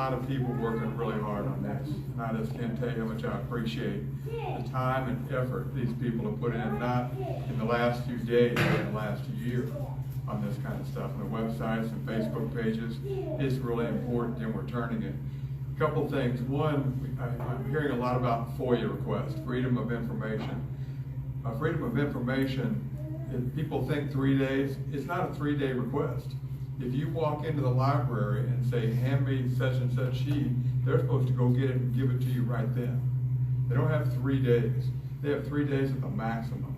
lot of people working really hard on this, and I just can't tell you how much I appreciate the time and effort these people have put in, not in the last few days, but in the last year on this kind of stuff. And the websites and Facebook pages, it's really important, and we're turning it. A couple of things. One, I'm hearing a lot about FOIA requests, freedom of information. Freedom of information, if people think 3 days, it's not a 3-day request. If you walk into the library and say, hand me such and such sheet, they're supposed to go get it and give it to you right then. They don't have 3 days. They have 3 days at the maximum.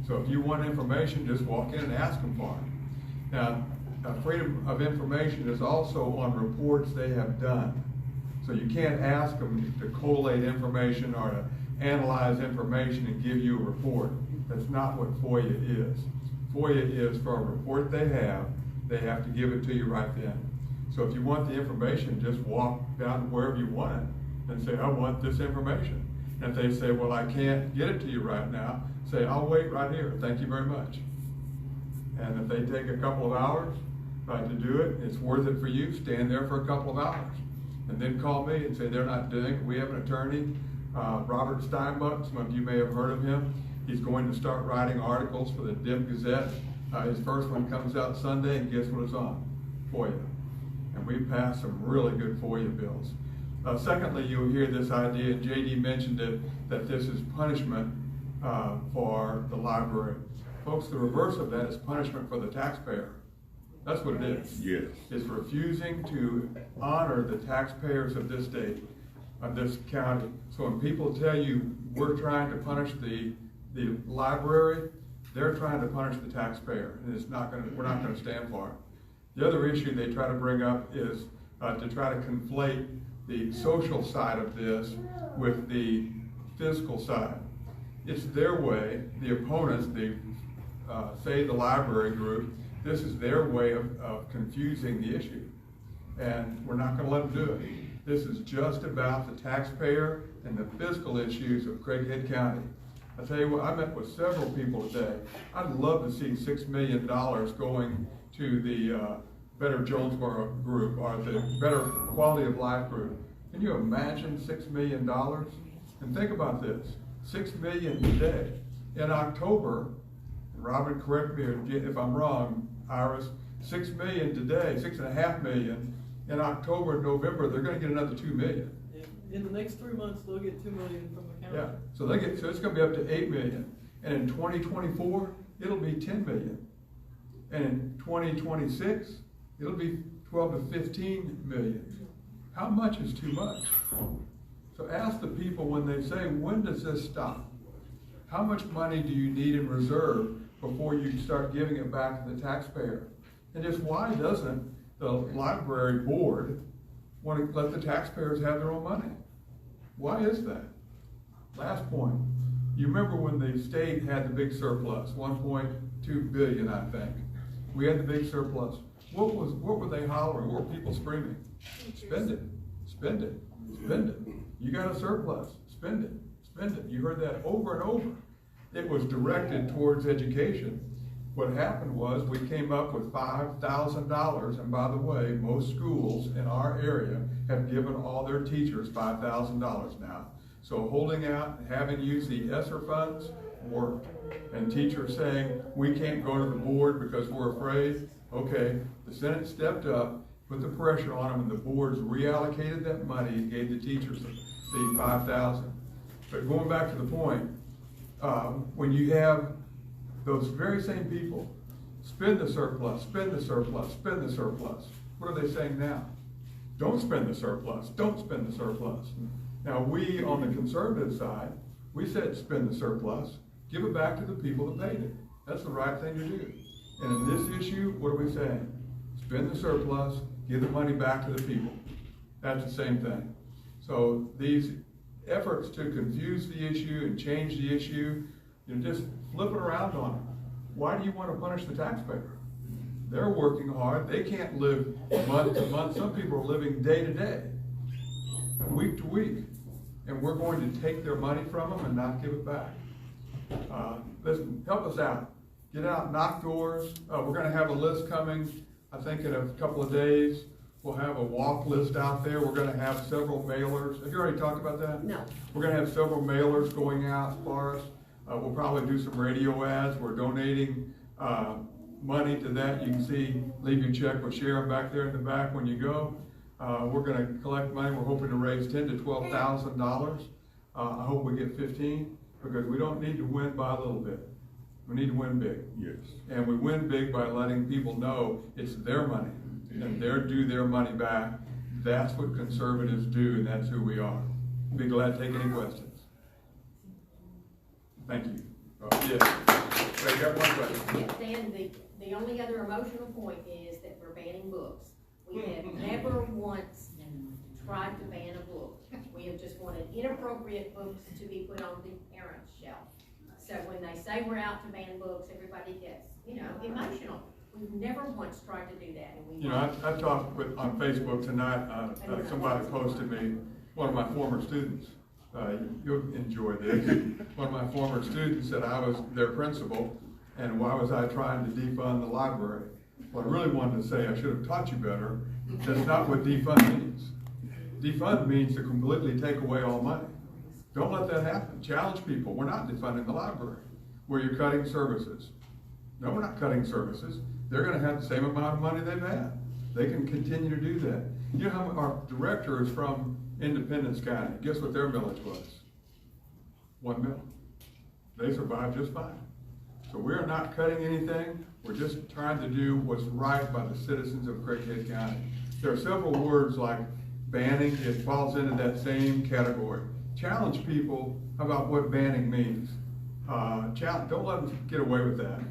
So if you want information, just walk in and ask them for it. Now, freedom of information is also on reports they have done. So you can't ask them to collate information or to analyze information and give you a report. That's not what FOIA is. FOIA is for a report they have to give it to you right then. So if you want the information, just walk down to wherever you want it and say, I want this information. And if they say, well, I can't get it to you right now, say, I'll wait right here, thank you very much. And if they take a couple of hours to do it, it's worth it for you, stand there for a couple of hours. And then call me and say they're not doing it. We have an attorney, Robert Steinbuck, some of you may have heard of him. He's going to start writing articles for the Dem Gazette. His first one comes out Sunday, and guess what it's on? FOIA. And we passed some really good FOIA bills. Secondly, you'll hear this idea, and JD mentioned it, that this is punishment for the library. Folks, the reverse of that is punishment for the taxpayer. That's what it is. Yes. It's refusing to honor the taxpayers of this state, of this county. So when people tell you we're trying to punish the library, they're trying to punish the taxpayer, and we're not going to stand for it. The other issue they try to bring up is to try to conflate the social side of this with the fiscal side. It's their way, the opponents, say the library group, this is their way of confusing the issue. And we're not going to let them do it. This is just about the taxpayer and the fiscal issues of Craighead County. I tell you what, I met with several people today. I'd love to see $6 million going to the Better Jonesboro group or the Better Quality of Life group. Can you imagine $6 million? And think about this, $6 million today. In October, Robin, correct me if I'm wrong, Iris, $6 million today, $6.5 million. In October and November, they're going to get another $2 million. In the next 3 months, they'll get $2 million from the county. Yeah, so it's going to be up to $8 million. And in 2024, it'll be $10 million. And in 2026, it'll be 12 to 15 million. How much is too much? So ask the people when they say, when does this stop? How much money do you need in reserve before you start giving it back to the taxpayer? And just why doesn't the library board want to let the taxpayers have their own money? Why is that? Last point. You remember when the state had the big surplus, 1.2 billion, I think. We had the big surplus. What were they hollering? What were people screaming? Spend it, spend it, spend it. You got a surplus, spend it, spend it. You heard that over and over. It was directed towards education. What happened was we came up with $5,000, and by the way, most schools in our area have given all their teachers $5,000 now. So holding out and having used the ESSER funds worked. And teachers saying, we can't go to the board because we're afraid. Okay, the Senate stepped up, put the pressure on them, and the boards reallocated that money and gave the teachers the $5,000. But going back to the point, when you have those very same people spend the surplus, spend the surplus, spend the surplus, what are they saying now? Don't spend the surplus, don't spend the surplus. Now we, on the conservative side, we said spend the surplus, give it back to the people that paid it. That's the right thing to do. And in this issue, what are we saying? Spend the surplus, give the money back to the people. That's the same thing. So these efforts to confuse the issue and change the issue, just flip it around on them. Why do you want to punish the taxpayer? They're working hard. They can't live month to month. Some people are living day to day, week to week. And we're going to take their money from them and not give it back. Listen, help us out. Get out, knock doors. We're going to have a list coming, I think, in a couple of days We'll have a walk list out there. We're gonna have several mailers. Have you already talked about that? No. We're gonna have several mailers going out for us. We'll probably do some radio ads. We're donating money to that. You can see, leave your check with Sharon back there in the back when you go. We're gonna collect money. We're hoping to raise $10,000 to $12,000. I hope we get 15, because we don't need to win by a little bit. We need to win big. Yes. And we win big by letting people know it's their money, and they're due their money back. That's what conservatives do, and that's who we are. Be glad to take any questions. Thank you. Yes. I got one question. Then the only other emotional point is that we're banning books. We have never once tried to ban a book. We have just wanted inappropriate books to be put on the parents' shelf. So when they say we're out to ban books, everybody gets, emotional. We've never once tried to do that, and we. I talked on Facebook tonight. Somebody posted me, one of my former students. You'll enjoy this. One of my former students said I was their principal, and why was I trying to defund the library? Well, I really wanted to say I should have taught you better. That's not what defund means. Defund means to completely take away all money. Don't let that happen. Challenge people. We're not defunding the library where you're cutting services. No, we're not cutting services. They're going to have the same amount of money they've had. They can continue to do that. You know how our director is from Independence County. Guess what their millage was? 1 mil. They survived just fine. So we're not cutting anything. We're just trying to do what's right by the citizens of Craighead County. There are several words like banning. It falls into that same category. Challenge people about what banning means. Don't let them get away with that.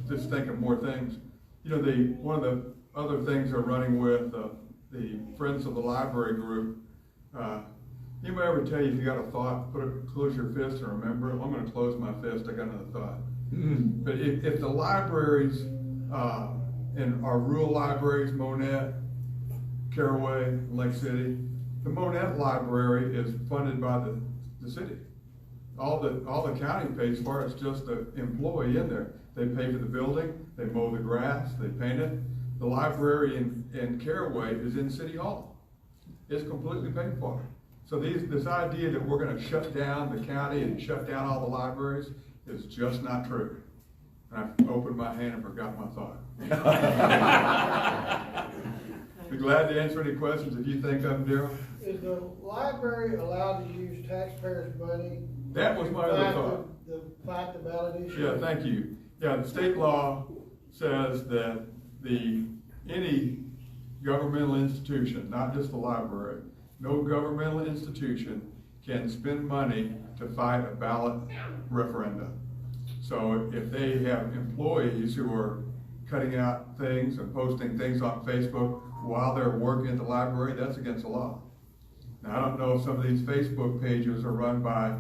Just think of more things. One of the other things they're running with the Friends of the Library group. Anybody ever tell you if you got a thought, close your fist and remember it? Well, I'm going to close my fist. I got another thought. But if the libraries in our rural libraries, Monette, Caraway, Lake City, the Monette Library is funded by the city. All the county pays for it. It's just the employee in there. They pay for the building, they mow the grass, they paint it. The library in Caraway is in City Hall. It's completely paid for. So this idea that we're going to shut down the county and shut down all the libraries is just not true. And I opened my hand and forgot my thought. Be glad to answer any questions if you think of them, Daryl. Is the library allowed to use taxpayers' money? That was my other thought. To fight the ballot issue? Yeah, thank you. Yeah, the state law says that any governmental institution, not just the library, no governmental institution can spend money to fight a ballot referendum. So if they have employees who are cutting out things and posting things on Facebook while they're working at the library, that's against the law. Now, I don't know if some of these Facebook pages are run by,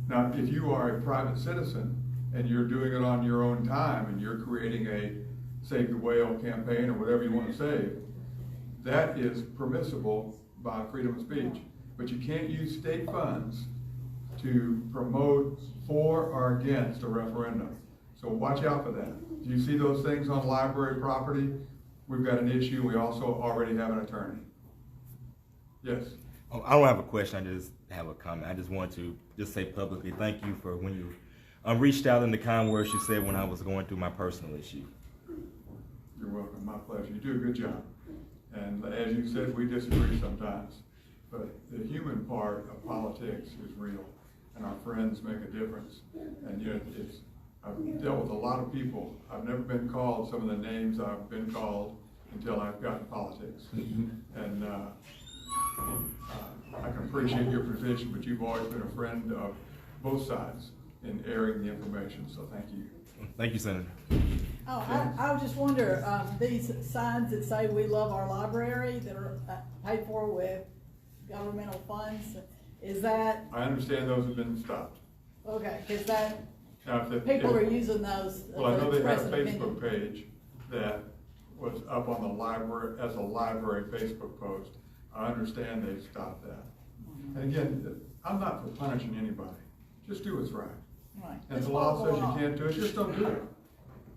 now if you are a private citizen and you're doing it on your own time and you're creating a Save the Whale campaign or whatever you want to say, that is permissible by freedom of speech. But you can't use state funds to promote for or against a referendum. So watch out for that. Do you see those things on library property? We've got an issue. We also already have an attorney. Yes. I don't have a question. I just have a comment. I just want to just say publicly thank you for when you reached out in the kind words you said when I was going through my personal issue. You're welcome. My pleasure. You do a good job. And as you said, we disagree sometimes. But the human part of politics is real. And our friends make a difference. And I've dealt with a lot of people. I've never been called some of the names I've been called until I've gotten politics. And I can appreciate your position, but you've always been a friend of both sides in airing the information, so thank you. Thank you, Senator. Oh, I just wonder, these signs that say we love our library that are paid for with governmental funds, is that? I understand those have been stopped. Okay, because that, Now, people are using those. Well, I know they have a express an Facebook opinion. page that was up on the library, as a library Facebook post. I understand they've stopped that. And again, I'm not for punishing anybody. Just do what's right. Right. And Just the law follow says the you law. can't do it, just don't do it.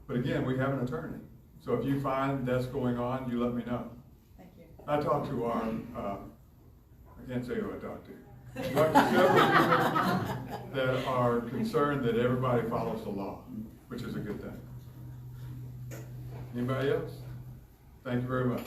But again, we have an attorney. So if you find that's going on, you let me know. Thank you. I talked to our, I can't say who I talked to. Talked to several people that are concerned that everybody follows the law, which is a good thing. Anybody else? Thank you very much.